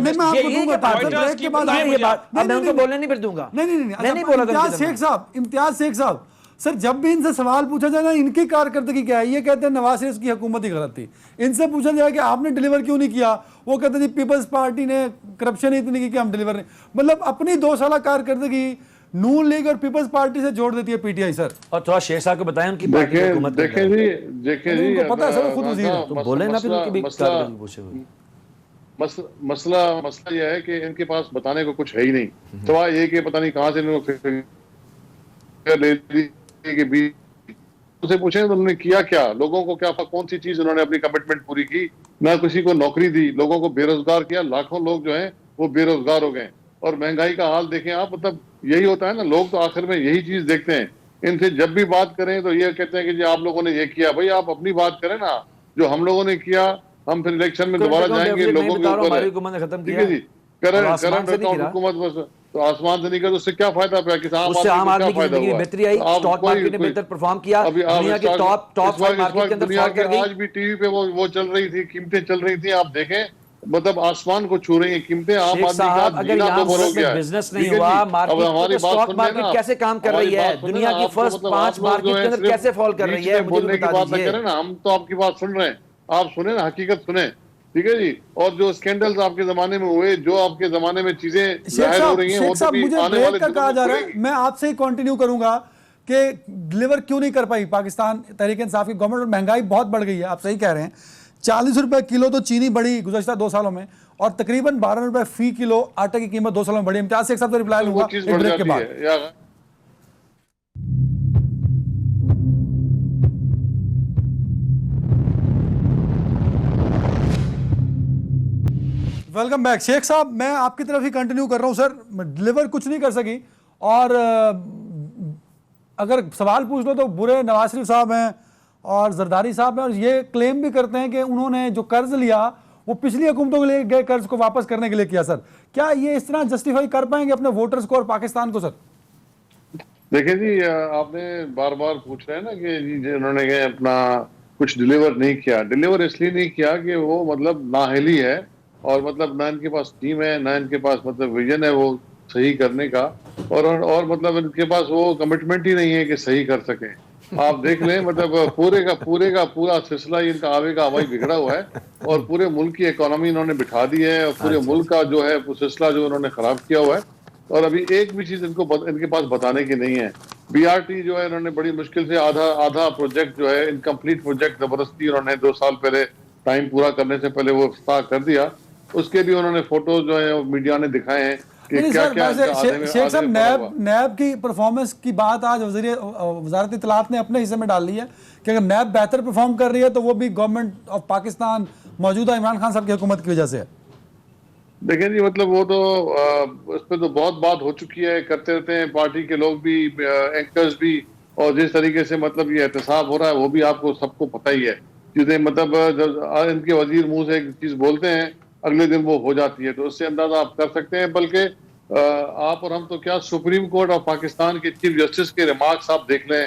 یہ بات اب میں ان کو بولنے نہیں پھر دوں گا. نہیں بولا تھا. امتیاز شیخ صاحب، سر جب بھی ان سے سوال پوچھا جائے نا ان کی کارکردگی کیا ہے، یہ کہتے ہیں نواز شریف کی حکومت ہی غلط تھی. ان سے پوچھا جائے کہ آپ نے ڈیلیور کیوں نہیں کیا، وہ کہتے ہیں جی پیپلز پارٹی نے کرپشن اتنی کی کہ ہم ڈیلیور نہیں. مطلب اپنی 2 سالہ کارکردگی نون لیگ اور پیپلز پارٹی سے جوڑ دیتی ہے پی ٹی آئی. سر اور تھوڑا شیخ صاحب کو بتائیں ان کی پارٹی کی حکومت. دیکھیں جی پتہ ہے سر خود وزیر ہے تو بولیں نا پھر ان کی بھی کارکردگی پوچھے ہوئے. مسئلہ یہ ہے کہ ان کے پاس بتانے کو کچھ ہے ہی نہیں. تو یہ کہ پتہ نہیں کہاں سے انہوں نے سے پوچھیں انہوں نے کیا کیا، لوگوں کو کیا، کون سی چیز انہوں نے اپنی کمٹمنٹ پوری کی. نہ کسی کو نوکری دی، لوگوں کو بے روزگار کیا، لاکھوں لوگ جو ہیں وہ بے روزگار ہو گئے. اور مہنگائی کا حال دیکھیں آپ. مطلب یہی ہوتا ہے نا, لوگ تو آخر میں یہی چیز دیکھتے ہیں. ان سے جب بھی بات کریں تو یہ کہتے ہیں کہ جی آپ لوگوں نے یہ کیا. بھائی آپ اپنی بات کریں نا, جو ہم لوگوں نے کیا ہم پھر الیکشن میں دوبارہ جائیں گے, لوگوں کے اوپر ہے. ہماری حکومت نے ختم ٹھیک کیا ہے جی, اور آسمان کرنٹ سے نہیں اکاؤنٹ گرا. حکومت بس تو آسمان سے نہیں کر, اس سے کیا فائدہ پیا, کسی اس سے عام آدمی کو آدمی کیا کی فائدہ زندگی میں ہوا. بہتری آئی, اسٹاک مارکیٹ نے بہتر پرفارم کیا, ابھی دنیا کی ٹاپ 5 مارکیٹ کے اندر دنیا فال کے کر گئی. آج بھی ٹی وی پہ وہ چل رہی تھی, قیمتیں چل رہی تھیں, آپ دیکھیں مطلب آسمان کو چھو رہی ہیں قیمتیں. عام شیخ آدمی کا صاحب اگر جینا یہاں دوبارہ ہو ملک میں گیا ہے. بزنس نہیں ٹھیک ہے جی, ہوا, اب مارکیٹ تو ہماری بات اسٹاک سن لیں نا مارکیٹ آپ, کیسے کام کر ہماری رہی ہے, بات سن لیں دنیا نا کی آپ. تو فرسٹ مطلب 5 آپ لوگ جو مارکیٹ کے ہے اندر صرف کیسے فال کر بیچ رہی ہے, میں مجھے بھی بولنے کی بتا بات نہ دیجئے. کریں نا, ہم تو آپ کی بات سن رہے ہیں, آپ سنیں نا, حقیقت سنیں. ٹھیک ہے جی, اور جو اسکینڈلز آپ کے زمانے میں ہوئے, جو آپ کے زمانے میں چیزیں ظاہر ہو رہی ہیں, وہ شیخ تو صاحب بھی مجھے آنے بریک والے کا دنوں کہا میں جا رہا کھلیں ہے, گی. میں آپ سے ہی کنٹینیو کروں گا کہ ڈلیور کیوں نہیں کر پائی پاکستان تحریک انصاف کی گورنمنٹ, اور مہنگائی بہت بڑھ گئی ہے, آپ صحیح کہہ رہے ہیں. 40 روپے کلو تو چینی بڑھی گزشتہ 2 سالوں میں, اور تقریباً 12 روپے فی کلو آٹے کی قیمت 2 سالوں میں بڑھی. امتیاز سے ایک ساتھ رپلائی لوں وہ گا چیز ایک بڑھ بریک کے جاتی بعد. ہے یا ویلکم بیک. شیخ صاحب میں آپ کی طرف ہی کنٹینیو کر رہا ہوں. سر ڈلیور کچھ نہیں کر سکی, اور اگر سوال پوچھ لو تو برے نواز شریف صاحب ہیں اور زرداری صاحب ہیں, اور یہ کلیم بھی کرتے ہیں کہ انہوں نے جو قرض لیا وہ پچھلی حکومتوں کے لیے گئے قرض کو واپس کرنے کے لیے کیا. سر کیا یہ اس طرح جسٹیفائی کر پائیں گے اپنے ووٹرز کو اور پاکستان کو؟ سر دیکھیں جی, آپ نے بار بار پوچھ رہے ہیں نا کہ جی انہوں نے اپنا کچھ ڈلیور نہیں کیا. ڈلیور اس لیے نہیں کیا کہ وہ مطلب نااہلی ہے, اور مطلب نہ ان کے پاس ٹیم ہے, نہ ان کے پاس مطلب ویژن ہے وہ صحیح کرنے کا, اور مطلب ان کے پاس وہ کمٹمنٹ ہی نہیں ہے کہ صحیح کر سکیں. آپ دیکھ لیں مطلب پورا سلسلہ ان کا آوے کا ہوائی بگڑا ہوا ہے, اور پورے ملک کی اکانومی انہوں نے بٹھا دی ہے, اور پورے اچھا ملک کا جو ہے سلسلہ جو انہوں نے خراب کیا ہوا ہے. اور ابھی ایک بھی چیز ان کے پاس بتانے کی نہیں ہے. بی آر ٹی جو ہے انہوں نے بڑی مشکل سے آدھا پروجیکٹ جو ہے انکمپلیٹ پروجیکٹ زبردستی انہوں نے 2 سال پہلے ٹائم پورا کرنے سے پہلے وہ افتتاح کر دیا. اس کے بھی انہوں نے فوٹوز جو ہیں میڈیا نے دکھائے ہیں کہ نہیں کیا سر, کیا ان کا ویسے شیخ آدھے صاحب میں پڑا ہوا. نیب کی پرفارمنس کی بات آج وزارت اطلاعات نے اپنے حصے میں ڈال لی ہے کہ اگر نیب بہتر پرفارم کر رہی ہے تو وہ بھی گورنمنٹ آف پاکستان موجودہ عمران خان صاحب کی حکومت کی وجہ سے ہے. دیکھیں جی, مطلب وہ تو اس پہ تو بہت بات ہو چکی ہے, کرتے رہتے ہیں پارٹی کے لوگ بھی, اینکرز بھی, اور جس طریقے سے مطلب یہ احتساب ہو رہا ہے وہ بھی آپ کو سب کو پتہ ہی ہے. چیزیں مطلب ان کے وزیر منہ سے ایک چیز بولتے ہیں, اگلے دن وہ ہو جاتی ہے, تو اس سے اندازہ آپ کر سکتے ہیں. بلکہ آپ اور ہم تو کیا, سپریم کورٹ آف پاکستان کے چیف جسٹس کے ریمارکس آپ دیکھ لیں,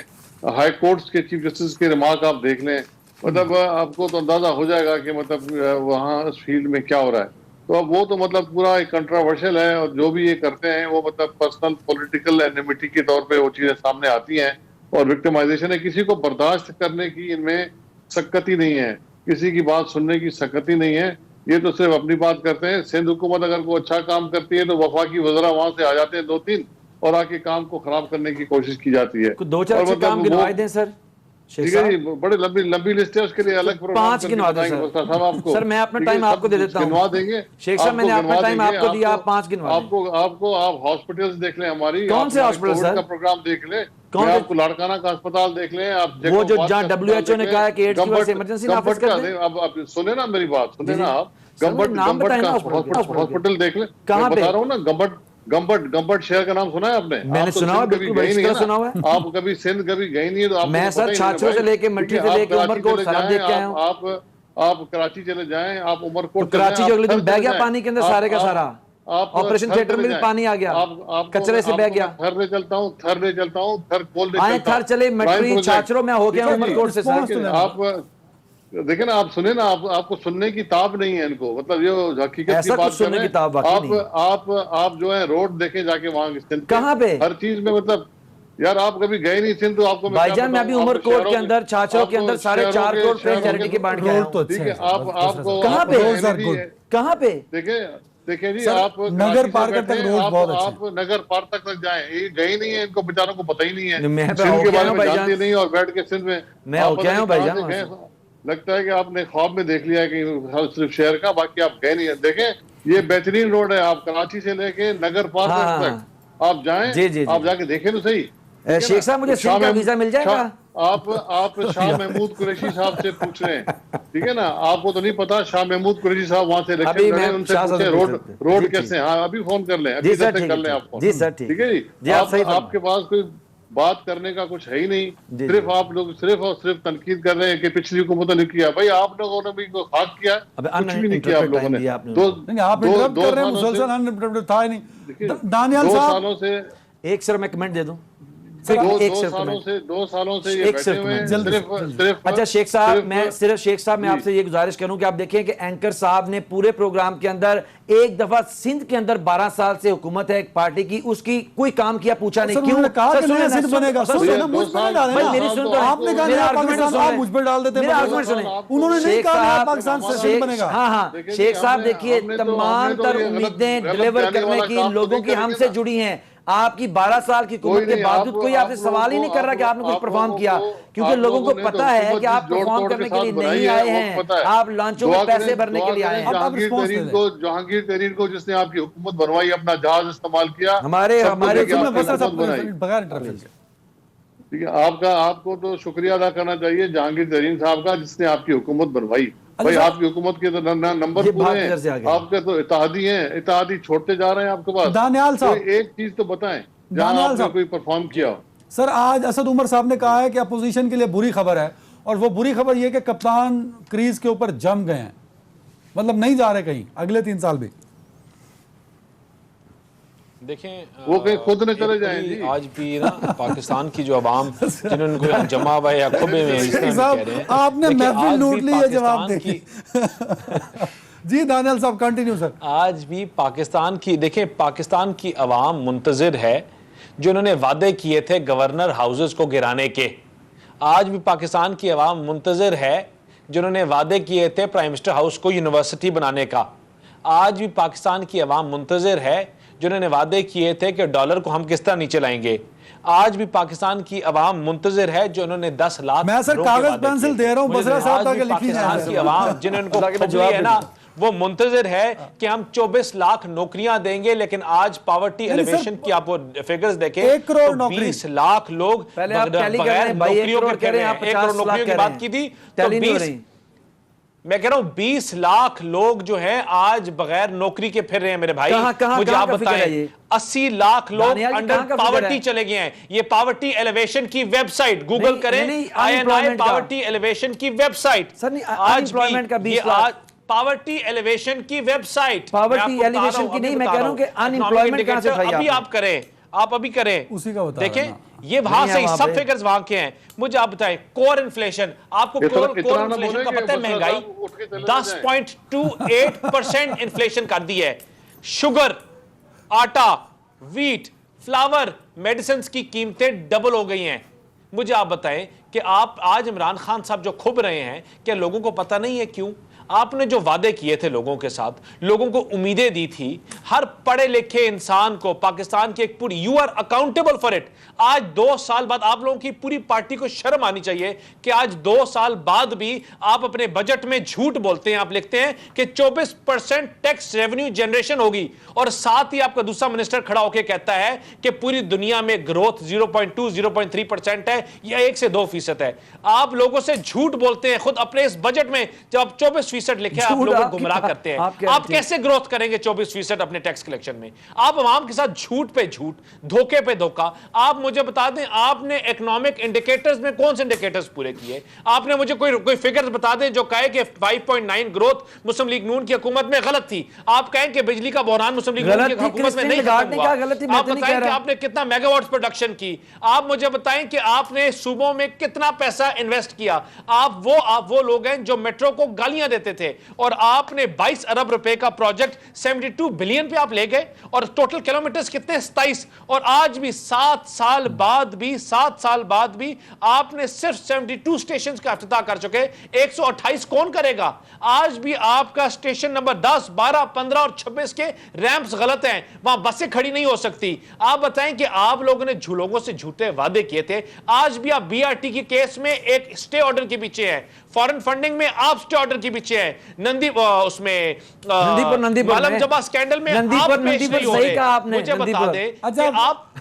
ہائی کورٹس کے چیف جسٹس کے ریمارک آپ دیکھ لیں, مطلب آپ کو تو اندازہ ہو جائے گا کہ مطلب وہاں اس فیلڈ میں کیا ہو رہا ہے. تو اب وہ تو مطلب پورا ایک کنٹراورشل ہے, اور جو بھی یہ کرتے ہیں وہ مطلب پرسنل پولیٹیکل اینیمیٹی کے طور پہ وہ چیزیں سامنے آتی ہیں, اور وکٹمائزیشن ہے. کسی کو برداشت کرنے کی ان میں سکت ہی نہیں ہے, کسی کی بات سننے کی سکت ہی نہیں ہے. یہ تو صرف اپنی بات کرتے ہیں. سندھ حکومت اگر کوئی اچھا کام کرتی ہے تو وفاقی وزراء وہاں سے آ جاتے ہیں 2-3, اور آ کے کام کو خراب کرنے کی کوشش کی جاتی ہے. 2-4 اور اچھے مطلب کام وہ گنوائے دیں سر شیخ ٹھیک ہے جی, صاحب. بڑے لمبی لسٹ ہے, اس کے لیے الگ پروگرام 5 کر کے گنوا دیں بتائیں گے سر. مستر صاحب آپ کو. سر میں اپنا ٹھیک ہے, ٹائم آپ کو سب دے دیتا ہوں. گنوا دیں گے, شیخ صاحب میں نے اپنا گنوا ٹائم دیں آپ گے. کو دیا, آپ 5 گنوا دیں. آپ ہاسپٹلز دیکھ لیں ہماری, کون آپ سے ہمارے ہاسپٹل کووڈ سر؟ کا پروگرام دیکھ لیں, کون میں سے؟ آپ کو لاڑکانہ کا اسپتال دیکھ لیں, آپ وہ جیکب جو بات جہاں کا اسپتال WHO دیکھ نے لیں, کہا ہے کہ ایڈز کی وجہ سے ایمرجنسی نافذ گمبٹ کر کا, دیں. اب سنیں نا میری بات, جی سنیں جی نا آپ, سر مجھے نام گمبٹ بتائیں نا کا ہاسپٹل کے. ہاسپٹل دیکھ لیں. میں کہاں پہ؟ بتا رہا ہوں نا, گمبٹ شہر کا نام سنا ہے آپ نے؟ میں نے آپ تو سنا ہوا, سندھ کبھی بالکل گئے بڑی ہی اچھی نہیں ہے طرح نا, سنا ہوا ہے. آپ کبھی سندھ کبھی گئے نہیں ہے, تو آپ کو میں تو سر پتہ ہی نہیں نا چھاچروں بھائی. سے لے کے ٹھیک ہے, مٹری سے لے آپ کے عمر کراچی کوٹ چلے سارا جائیں, دیکھ کے آیا ہوں. آپ کراچی چلے جائیں, آپ عمر تو کوٹ چلے جائیں, کراچی جو آپ اگلے تھر دن بہ چلے گیا جائیں, پانی کے اندر سارے کا سارا, آپ آپریشن تھر تھیٹر چلے میں بھی جائیں. پانی آ گیا, آپ کچرے سے بہ کو میں گیا. تھر لے چلتا ہوں, تھر کھول لے آئیں چلتا تھر ہوں. چلے پرائم مٹری پروجیکٹ, چھاچروں میں ہو ٹھیک گیا ہے عمر جی, کوٹ سے سر. رسپانس تو لینا. آپ دیکھیں نا, آپ سنیں نا, آپ کو سننے کی تاب نہیں ہے ان کو, مطلب یہ حقیقت کی ایسا کچھ بات کر سننے رہے کی ہیں. تاب واقعی نہیں ہے. آپ جو ہے روڈ دیکھیں جا کے وہاں سندھ کے کہاں پہ؟ ہر چیز میں, مطلب یار آپ کبھی گئے نہیں سندھ, تو آپ کو میں بھائی کیا جان میں ابھی بتاؤں. آپ عمر کو کوٹ کے اندر چھاچروں کے اندر ساڑھے 4 کروڑ پلین چیریٹی کے بانٹ کے آیا روڈ تو ہوں. اچھا ٹھیک ہے ہے, سر. کہاں پہ؟ Roads are good. کہاں پہ؟ دیکھیں جی, سر آپ نگر کراچی سے پارکر بیٹھے تک ہیں, روڈز بہت اچھے آپ نگر پار تک جائیں, یہ گئے نہیں ہیں, ان کو بیچاروں کو پتہ ہی نہیں ہے, میں تو سندھ ہو کے کے آیا بارے ہوں میں بھائی جانتے جان, نہیں, اور بیٹھ کے سندھ میں میں آپ ہو کے پتہ آیا ہوں نہیں بھائی کہاں جان سے وہاں گئے. سے. لگتا ہے کہ آپ نے خواب میں دیکھ لیا کہ صرف شہر کا, باقی آپ گئے نہیں ہیں. دیکھیں یہ بہترین روڈ ہے, آپ کراچی سے لے کے نگر پار ہاں تک ہاں تک ہاں آپ جائیں, جی جی جی آپ جی. جا کے دیکھیں تو صحیح. शेख साहब मुझे सिंध का वीजा मिल जाएगा? आप शाह महमूद कुरैशी साहब से पूछ रहे हैं, ठीक है ना, आपको तो नहीं पता शाह महमूद कुरैशी साहब वहां से इलेक्शन लड़े, उनसे पूछे रोड कैसे। हाँ अभी फोन कर लें, अभी कर लें आप फोन। जी सर ठीक है जी। आपके पास कोई बात करने का कुछ है ही नहीं, सिर्फ आप लोग सिर्फ और सिर्फ तनकीद कर रहे हैं कि पिछली हुकूमत ने किया। भाई आप लोगों ने भी खाक किया, कुछ भी नहीं किया आप लोगों ने। आप इंटरप्ट कर रहे हैं, मुसलसल अनइंटरप्टेड था ही नहीं। दानियाल साहब 2 सालों से एक सर मैं कमेंट दे दूं, दो सालों से ये बैठे हुए हैं सिर्फ। अच्छा शेख साहब, मैं आपसे ये गुजारिश करूं कि आप देखें कि एंकर साहब ने पूरे प्रोग्राम के अंदर एक दफा सिंध के अंदर 12 साल से हुकूमत है एक पार्टी की, उसकी कोई काम किया पूछा नहीं। क्यों कहा कि नया सिंध बनेगा? मुझ पर डाले ना, मेरी सुन तो आपने कहा नया पाकिस्तान, आप मुझ पर डाल देते हैं। उन्होंने नहीं कहा नया पाकिस्तान से सिंध बनेगा। हाँ हाँ शेख साहब देखिए, तमाम तर उम्मीदें डिलीवर करने की लोगों की हमसे जुड़ी हैं। आपकी 12 साल की हुकूमत के बावजूद कोई आपसे सवाल ही नहीं कर रहा कि आपने कुछ परफॉर्म किया, क्योंकि लोगों को पता है कि आप परफॉर्म करने के लिए नहीं आए हैं, आप लॉन्चों में पैसे भरने के लिए आए हैं। जहांगीर तरीन को जिसने आपकी हुकूमत बनवाई, अपना जहाज इस्तेमाल किया, हमारे ठीक है। आपको तो शुक्रिया अदा करना चाहिए जहांगीर तरीन साहब का, जिसने आपकी हुकूमत बनवाई। भाई आपकी हुकूमत के तो नंबर पूरे हैं, आपके तो इत्तेहादी हैं, इत्तेहादी छोड़ते जा रहे हैं आपके पास। दानियाल साहब एक चीज तो बताएं जहां आपने कोई परफॉर्म किया हो। सर आज असद उमर साहब ने कहा है कि अपोजिशन के लिए बुरी खबर है, और वो बुरी खबर ये कि कप्तान क्रीज के ऊपर जम गए हैं, मतलब नहीं जा रहे कहीं अगले 3 साल भी। देखें वो कहीं खुद न चले जाएं जी। आज भी ना पाकिस्तान की जो आवाम जिन्होंने कोई जमा हुआ या खुबे में इस तरह कह रहे हैं, आपने महफिल लूट ली है, जवाब देखिए। जी दानियाल साहब कंटिन्यू सर। आज भी पाकिस्तान की देखें, पाकिस्तान की आवाम मुंतजिर है जो उन्होंने वादे किए थे गवर्नर हाउसेस को गिराने के। आज भी पाकिस्तान की आवाम मुंतजिर है जिन्होंने वादे किए थे प्राइम मिनिस्टर हाउस को यूनिवर्सिटी बनाने का। आज भी पाकिस्तान की आवाम मुंतजिर है जिन्होंने वादे किए थे कि डॉलर को हम किस तरह नीचे लाएंगे। आज भी पाकिस्तान की आवाम मुंतजिर है जो उन्होंने 10 लाख, मैं सर कागज पेंसिल दे रहा हूं बसरा साहब ताकि लिखी जाए। पाकिस्तान की आवाम जिन्होंने खुबली है ना, वो मुंतजिर है कि हम 24 लाख नौकरियां देंगे, लेकिन आज पावर्टी एलिवेशन की आप फिगर्स देखें, 1 करोड़ तो नौकरी। 20 लाख लोग पहले आप टैली कर रहे बगैर हैं भाई, 1 नौकरियों करोड़ के कह रहे हैं, आप 1 करोड़ 50 लाख नौकरियों की कह बात रहे की हैं, थी, तो टैली नहीं हो 20 रही। मैं कह रहा हूं 20 लाख लोग जो हैं आज बगैर नौकरी के फिर रहे हैं मेरे भाई। मुझे आप बताएं, 80 लाख लोग अंडर पावर्टी चले गए हैं। ये पावर्टी एलिवेशन की वेबसाइट गूगल करें, INI पावर्टी एलिवेशन की वेबसाइट। आज भी पावर्टी एलिवेशन की वेबसाइट, पावर्टी एलिवेशन की नहीं, मैं कह रहा हूं कि अनएम्प्लॉयमेंट कहां से अभी आप करें, आप अभी करें, उसी का बता देखें ये वहां से सब फिगर्स वहां के हैं। मुझे आप बताएं कोर इन्फ्लेशन, आपको कोर इन्फ्लेशन का पता है? महंगाई 10.28% इन्फ्लेशन कर दी है। शुगर, आटा, वीट, फ्लावर, मेडिसिन की कीमतें डबल हो गई हैं। मुझे आप बताएं कि आप आज इमरान खान साहब जो खुब रहे हैं, क्या लोगों को पता नहीं है क्यों? आपने जो वादे किए थे लोगों के साथ, लोगों को उम्मीदें दी थी, हर पढ़े लिखे इंसान को पाकिस्तान की एक पूरी, you are accountable for it. आज 2 साल बाद आप लोगों की पूरी पार्टी को शर्म आनी चाहिए कि आज 2 साल बाद भी आप अपने बजट में झूठ बोलते हैं। आप लिखते हैं कि 24% टैक्स रेवेन्यू जनरेशन होगी, और साथ ही आपका दूसरा मिनिस्टर खड़ा होकर कहता है कि पूरी दुनिया में ग्रोथ 0.2-0.3% है या 1 से 2% है। आप लोगों से झूठ बोलते हैं खुद अपने इस बजट में, जब आप 24% लिखे आप लोगों को गुमराह करते हैं। आप कैसे ग्रोथ करेंगे 24% अपने टैक्स कलेक्शन में? आप आवाम के साथ झूठ पे झूठ, धोखे पे धोखा। आप मुझे बता दें, आपने इकोनॉमिक इंडिकेटर्स में कौन से इंडिकेटर्स पूरे किए? आपने मुझे कोई फिगर्स बता दें जो कहे कि 5.9 ग्रोथ मुस्लिम लीग नून की हुकूमत में गलत थी। आप कहें कि बिजली का बहरान मुस्लिम लीग नून की हुकूमत में नहीं हुआ। आप बताएं कि आपने कितना मेगावाट प्रोडक्शन की। आप मुझे बताएं कि आपने सूबों में कितना पैसा इन्वेस्ट किया। आप वो लोग हैं जो मेट्रो को गालियां देते थे, और आपने 22 अरब रुपए का प्रोजेक्ट 72 बिलियन पे आप ले गए, और टोटल किलोमीटर्स कितने? 27। और आज भी 7 साल बाद भी आपने सिर्फ 72 स्टेशन का इफ्तिताह कर चुके। 128 कौन करेगा? आज भी आपका स्टेशन नंबर 10, 12, 15 और 26 के रैंप्स गलत हैं, वहां बसें खड़ी नहीं हो सकती। आप बताएं कि आप लोगों ने लोगों से झूठे वादे किए थे। आज भी आप BRT के केस में एक स्टे ऑर्डर के पीछे हैं। फॉरेन फंडिंग में आप स्टे ऑर्डर के पीछे हैं, उस में नंदीपुर मालम जबा स्कैंडल में आप पेश नहीं हो रहे। मुझे बता दें कि आप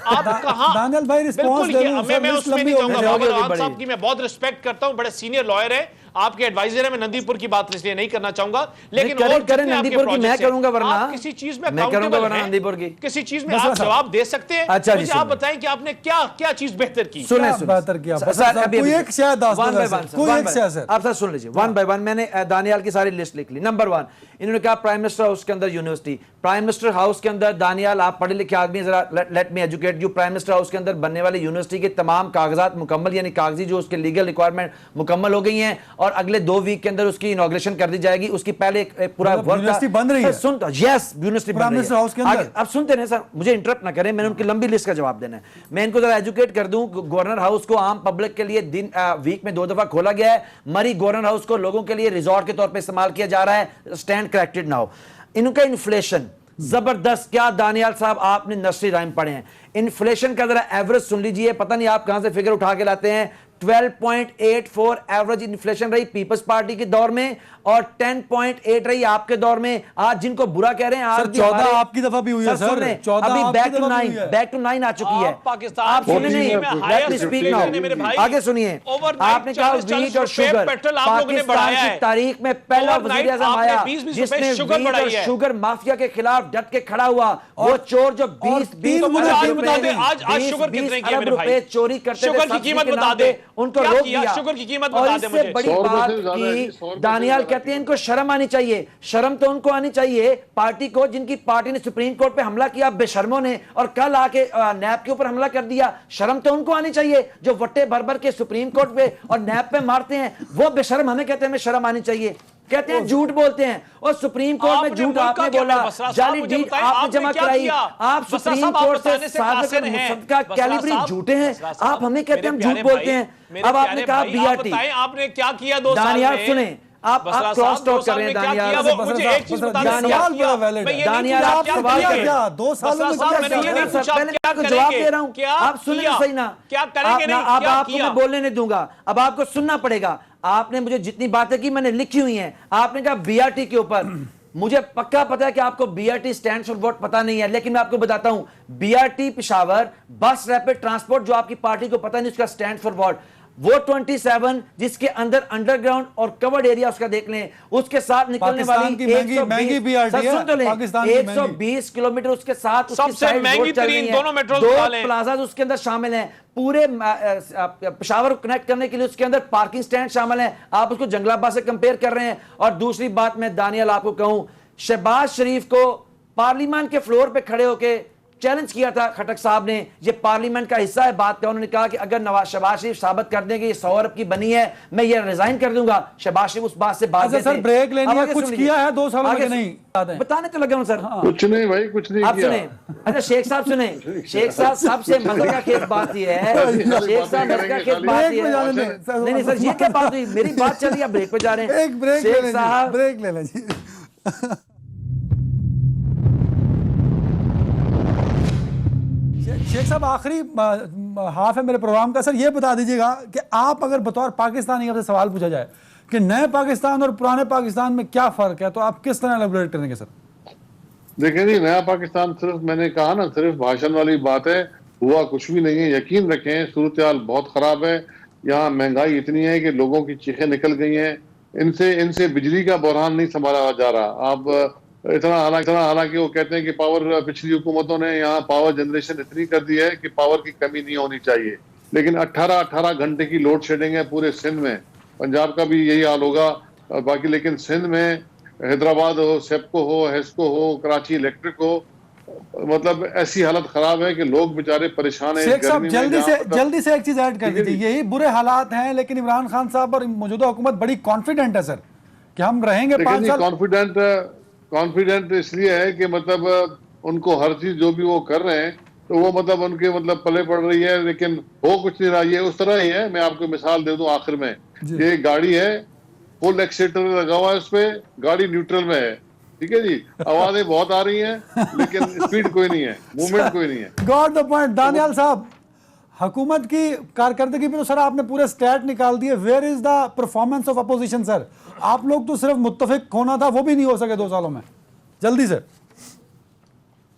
कहां। दानियल भाई रिस्पांस बिल्कुल, दे दूं, सर, मैं लिस्ट उसमें नहीं लंबी जाऊंगा। हो गई। बाबर आवाम साहब की मैं बहुत रिस्पेक्ट करता हूं, बड़े सीनियर लॉयर है, आपके एडवाइजर है। मैं नंदीपुर की बात इसलिए नहीं करना चाहूंगा, लेकिन और करें नंदीपुर की मैं करूंगा, वरना आप किसी चीज में मैं करूंगा, accountable वरना हैं, नंदीपुर की किसी चीज में आप जवाब दे सकते हैं। अच्छा जी, मुझे आप सुनिए। बताएं कि आपने क्या क्या चीज बेहतर की। सुने बेहतर किया सर, बस अभी कोई एक शायद दास वन बाय दो वन, सर, कोई एक शायद सर। आप सर सुन लीजिए वन बाय वन। मैंने दानियाल की सारी लिस्ट लिख ली। नंबर 1 इन्होंने कहा प्राइम मिनिस्टर हाउस के अंदर यूनिवर्सिटी। प्राइम मिनिस्टर हाउस के अंदर दानियाल आप पढ़े लिखे आदमी, जरा let me educate you. Prime minister house के अंदर बनने वाली यूनिवर्सिटी के तमाम कागजात मुकम्मल, यानी कागजी जो उसके लीगल रिक्वायरमेंट मुकम्मल हो गई हैं, और अगले 2 वीक के अंदर उसकी इनॉग्रेशन कर दी जाएगी। उसकी पहले एक पूरा वर्क यूनिवर्सिटी बन रही है। सुन तो यस, यूनिवर्सिटी बन रही है हाउस के अंदर। अब सुनते रहे सर, मुझे इंटरप्ट ना करें, मैंने उनकी लंबी लिस्ट का जवाब देना है। मैं इनको जरा एजुकेट कर दूं। गवर्नर हाउस को आम पब्लिक के लिए वीक में 2 दफा खोला गया है। मरी गवर्नर हाउस को लोगों के लिए रिजॉर्ट के तौर पे इस्तेमाल किया जा रहा है। Stand corrected now. इनका इन्फ्लेशन जबरदस्त। क्या दानियाल साहब आपने नर्सरी राइम पढ़े हैं? इन्फ्लेशन का जरा एवरेज सुन लीजिए, पता नहीं आप कहां से फिगर उठा के लाते हैं। 12.84 एवरेज इन्फ्लेशन रही पीपल्स पार्टी के दौर में, और 10.8 रही आपके दौर में। आज जिनको बुरा कह रहे हैं, आज सर, 14 आपकी दफा भी हुई है, सर। सुन रहे 14 अभी आपकी बैक टू दफा भी 9 हुई है। बैक टू 9 आ चुकी है। पाकिस्तान आप सुने नहीं, में लेट मी स्पीक नाउ। आगे सुनिए, आपने कहा वीट और शुगर, पेट्रोल आप लोगों ने बढ़ाया पाकिस्तान है। की तारीख में पहला Overnight वजीर आज़म आपने आया 20 जिसने रुपए शुगर वीट और बढ़ाई है। शुगर माफिया के खिलाफ डट के खड़ा हुआ। वो चोर जो 20 मुझे आज बता दें, आज शुगर कितने की है मेरे भाई? रुपए चोरी करते थे, शुगर की सब्सिडी कीमत के बता नाम दे। पे, उनको क्या रोक किया? दिया। शुगर की कीमत और बता दे इससे मुझे। बड़ी 100 रुपए बात से ज्यादा है जी, 100 की रुपए दानियाल से कहते हैं इनको शर्म आनी चाहिए। शर्म तो उनको आनी चाहिए पार्टी को, जिनकी पार्टी ने सुप्रीम कोर्ट पे हमला किया बेशर्मों ने, और कल आके नैब के ऊपर हमला कर दिया। शर्म तो उनको आनी चाहिए जो वट्टे भर भर के सुप्रीम कोर्ट पे और नैब पे मारते हैं। वो बेशर्म हमें कहते हैं हमें शर्म आनी चाहिए। कहते हैं झूठ बोलते हैं, और सुप्रीम कोर्ट में झूठ आपने बोला, जाली डीड आपने जमा कराई। आप सुप्रीम कोर्ट से साबित मुसद्दका कैलिबरी झूठे हैं। आप हमें कहते हैं हम झूठ बोलते हैं। अब आपने कहा बीआरटी, आपने क्या किया 2 साल में? दानियाल सुने, आप क्रॉस टॉक कर रहे हैं दानियाल। मुझे एक चीज बता दें, दानियाल क्या किया? मैं ये नहीं दानियाल पूछा आप क्या सवाल किया? कर रहे हैं। 2 सालों में साहब, मैंने ये नहीं पूछा पहले क्या आपको जवाब दे रहा हूं, क्या आप सुने किया? सही ना, क्या करेंगे नहीं? अब क्या आपको किया? मैं बोलने नहीं दूंगा, अब आपको सुनना पड़ेगा। आपने मुझे जितनी बातें की मैंने लिखी हुई हैं। आपने कहा बीआरटी के ऊपर, मुझे पक्का पता है कि आपको बीआरटी स्टैंड फॉर व्हाट पता नहीं है, लेकिन मैं आपको बताता हूं बीआरटी पेशावर बस रैपिड ट्रांसपोर्ट, जो आपकी पार्टी को पता नहीं उसका स्टैंड फॉर व्हाट, वो 27 जिसके अंदर अंडरग्राउंड और कवर्ड एरिया उसका देख लें, उसके साथ निकलने वाली की महंगी BRT है, सुन तो लें, पाकिस्तान की 120 किलोमीटर उसके साथ उसकी सबसे साइड महंगी रोड चल रही तरीन है। दोनों मेट्रो 2 निकालें। प्लाजाज उसके अंदर शामिल हैं। पूरे पेशावर को कनेक्ट करने के लिए उसके अंदर पार्किंग स्टैंड शामिल है। आप उसको जंगलाबाद से कंपेयर कर रहे हैं। और दूसरी बात मैं दानियाल आपको कहूं, शहबाज शरीफ को पार्लियामेंट के फ्लोर पे खड़े होके चैलेंज किया था खटक साहब ने, ये पार्लियामेंट का हिस्सा है बात का। उन्होंने कहा कि अगर शहबाज शरीफ साबित कर दें कि ये 100 अरब की बनी है, मैं ये रिजाइन कर दूंगा। शहबाज शरीफ उस बात से बात अच्छा सर, ब्रेक लेनी है, कुछ किया है 2 सालों में नहीं? बताने तो लगा हूं सर। कुछ नहीं भाई, कुछ नहीं आप किया। सुने, अच्छा शेख साहब सुने, शेख साहब सबसे मजे का खेत बात ये है, शेख साहब मजे का खेत बात ये है। नहीं नहीं सर, ये क्या बात हुई? मेरी बात चल रही है, ब्रेक पे जा रहे हैं। एक ब्रेक शेख साहब, ब्रेक ले लें जी। शेख साहब, आखिरी हाफ है मेरे प्रोग्राम का। सर ये बता दीजिएगा कि आप अगर बतौर पाकिस्तानी आपसे सवाल पूछा जाए कि नए पाकिस्तान और पुराने पाकिस्तान में क्या फर्क है, तो आप किस तरह एलैबोरेट करेंगे सर? देखें जी, नया पाकिस्तान सिर्फ मैंने कहा ना, सिर्फ भाषण वाली बात है, हुआ कुछ भी नहीं है। यकीन रखें सूरत हाल बहुत खराब है। यहाँ महंगाई इतनी है कि लोगों की चीखें निकल गई हैं। इनसे बिजली का बहरान नहीं संभाला जा रहा। आप इतना हालांकि वो कहते हैं कि पावर, पिछली हुकूमतों ने यहाँ पावर जनरेशन इतनी कर दी है कि पावर की कमी नहीं होनी चाहिए, लेकिन 18 घंटे की लोड शेडिंग है पूरे सिंध में। पंजाब का भी यही हाल होगा बाकी, लेकिन सिंध में हैदराबाद हो, सेप्को हो, हेस्को हो, कराची इलेक्ट्रिक हो, मतलब ऐसी हालत खराब है कि लोग बेचारे परेशान हैं। शेख साहब जल्दी से एक चीज ऐड कर दीजिए। यही बुरे हालात हैं, लेकिन इमरान खान साहब और मौजूदा हुकूमत बड़ी कॉन्फिडेंट है सर कि हम रहेंगे 5 साल। कॉन्फिडेंट इसलिए है कि मतलब उनको हर चीज जो भी वो कर रहे हैं तो वो मतलब उनके मतलब पले पड़ रही है, लेकिन हो कुछ नहीं रहा। ये उस तरह ही है। मैं आपको मिसाल दे दूं आखिर में, ये गाड़ी है, फुल एक्सीटर लगा हुआ है, उस पे गाड़ी न्यूट्रल में है, ठीक है जी, आवाजें बहुत आ रही हैं लेकिन स्पीड कोई नहीं है, मूवमेंट कोई नहीं है। Got the point. दानियाल साहब, हुकूमत की कारकर्दगी पे तो सर आपने पूरे स्टैट निकाल दिए। Where is the performance of opposition sir? आप लोग तो सिर्फ मुत्तफिक होना था, वो भी नहीं हो सके 2 सालों में। जल्दी से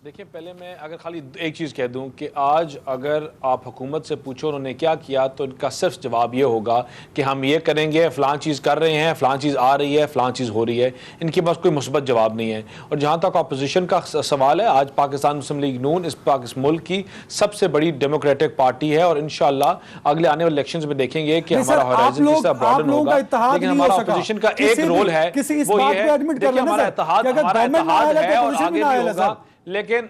देखिए, पहले मैं अगर खाली एक चीज़ कह दूं कि आज अगर आप हुकूमत से पूछो उन्होंने क्या किया, तो इनका सिर्फ जवाब ये होगा कि हम ये करेंगे, फ़लाँ चीज़ कर रहे हैं, फ़लाँ चीज़ आ रही है, फ़लाँ चीज़ हो रही है। इनके पास कोई मुस्बत जवाब नहीं है। और जहाँ तक अपोजिशन का सवाल है, आज पाकिस्तान मुस्लिम लीग नून इस मुल्क की सबसे बड़ी डेमोक्रेटिक पार्टी है, और इंशाल्लाह अगले आने वाले इलेक्शन में देखेंगे कि नहीं सर, हमारा होराइजन किस तरह ब्रॉडन होगा। इत्तेहाद लेकिन नहीं हमारा हो सका। अपोजिशन का किसी एक भी- रोल है, किसी इस वो बात ये पे है, एडमिट कर देखिए लेना हमारा सर, इत्तेहाद कि अगर गवर्नमेंट में आएगा तो है और अपोजिशन आगे भी भी आएगा होगा। सर। लेकिन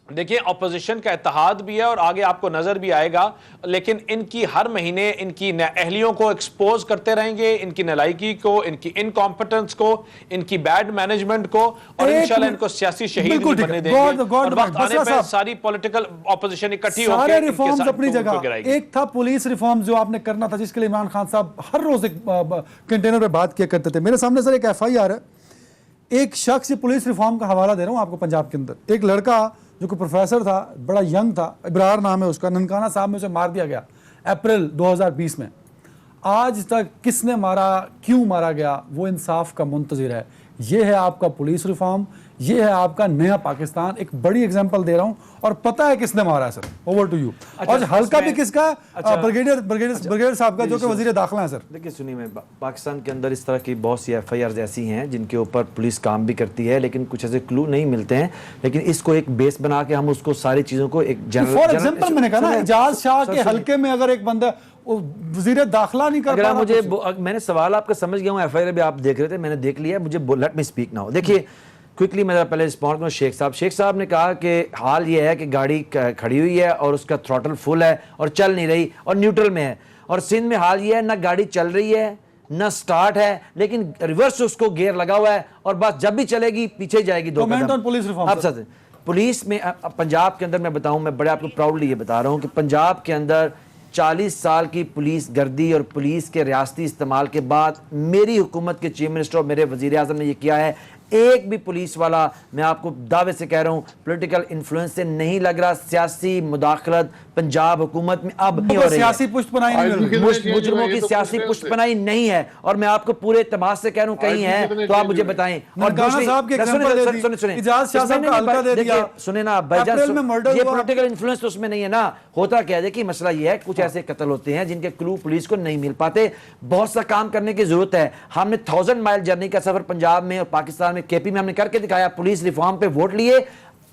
देखिए, अपोजिशन का इत्तेहाद भी है और आगे आपको नजर भी आएगा, लेकिन इनकी हर महीने इनकी अहलियों को एक्सपोज करते रहेंगे, इनकी नालायकी को, इनकी इनकॉम्पिटेंस को, इनकी बैड मैनेजमेंट को, और इंशाल्लाह इनको सियासी शहीद बिल्कुल नहीं ठीक है। बनने देंगे। गॉड और वक्त आने बसरा पे साहब, सारी पॉलिटिकल ऑपोजिशन इकट्ठी सारे होकर रिफॉर्म्स अपनी जगह। एक था पुलिस रिफॉर्म जो आपने करना था, जिसके लिए इमरान खान साहब हर रोज एक कंटेनर पे बात किया करते थे। मेरे सामने सर एक FIR है, एक शख्स, पुलिस रिफॉर्म का हवाला दे रहा हूँ आपको, पंजाब के अंदर एक लड़का जो कि प्रोफेसर था, बड़ा यंग था, इब्रार नाम है उसका, ननकाना साहब में उसे मार दिया गया अप्रैल 2020 में। आज तक किसने मारा, क्यों मारा गया, वो इंसाफ का मुंतजिर है। ये है आपका पुलिस रिफॉर्म, ये है आपका नया पाकिस्तान। एक बड़ी एग्जांपल दे रहा हूं, और पता है किसने मारा है सर। Over to you. और हल्का भी किसका है? ब्रिगेडियर साहब का, जो कि वजीर दाखिला है सर। देखिए सुनिए, मैं पाकिस्तान के अंदर इस तरह की बहुत सी FIRs ऐसी हैं जिनके ऊपर पुलिस काम भी करती है, लेकिन कुछ ऐसे क्लू नहीं मिलते हैं। लेकिन इसको एक बेस बना के हम उसको सारी चीज़ों को एक फॉर एग्जाम्पल मैंने कहा ना, एजाज शाह के हल्के में अगर एक बंदा वजीर दाखिला नहीं कर पा रहा, मैंने सवाल आपका समझ गया हूँ। FIR भी आप देख रहे थे, मैंने देख लिया, मुझे लेट मी स्पीक नाउ। देखिए क्विकली मैं पहले रिस्पॉन्ड करूँ शेख साहब ने कहा कि हाल ये है कि गाड़ी खड़ी हुई है और उसका थ्रॉटल फुल है और चल नहीं रही और न्यूट्रल में है, और सिंध में हाल ये है ना गाड़ी चल रही है ना स्टार्ट है, लेकिन रिवर्स उसको गियर लगा हुआ है, और बस जब भी चलेगी पीछे जाएगी 2 कदम। पुलिस रिफॉर्म आप सर, पुलिस में पंजाब के अंदर मैं बताऊं, मैं बड़े आपको प्राउडली ये बता रहा हूं कि पंजाब के अंदर 40 साल की पुलिस गर्दी और पुलिस के रियासती इस्तेमाल के बाद मेरी हुकूमत के चीफ मिनिस्टर और मेरे वजीर आज़म ने ये किया है। एक भी पुलिस वाला, मैं आपको दावे से कह रहा हूं, पॉलिटिकल इन्फ्लुएंस से नहीं लग रहा। सियासी मुदाखलत पंजाब हुकूमत में अब नहीं हो रही है। सियासी पुष्टपनाई नहीं मिल रही, मुजरिमों की सियासी पुष्टपनाई नहीं है, और मैं आपको पूरे एतमाद से कह रहा हूं कहीं है तो आप मुझे बताएं। और सुने ना भाईजान, ये पॉलिटिकल इन्फ्लुएंस तो उसमें नहीं है ना। होता क्या है, देखिए मसला ये है, कुछ ऐसे कत्ल होते हैं जिनके क्लू पुलिस को नहीं मिल पाते। बहुत सा काम करने की जरूरत है। हमने 1000 माइल जर्नी का सफर पंजाब में और पाकिस्तान में KP में हमने करके दिखाया। पुलिस रिफॉर्म पे वोट लिए।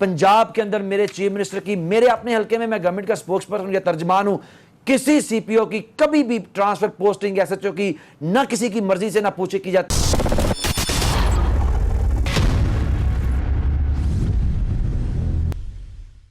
पंजाब के अंदर मेरे चीफ मिनिस्टर की, मेरे अपने हल्के में मैं गवर्नमेंट का स्पोक्स पर्सन या तर्जमान हूं, किसी CPO की कभी भी ट्रांसफर पोस्टिंग SHO की ना किसी की मर्जी से ना पूछे की जाती।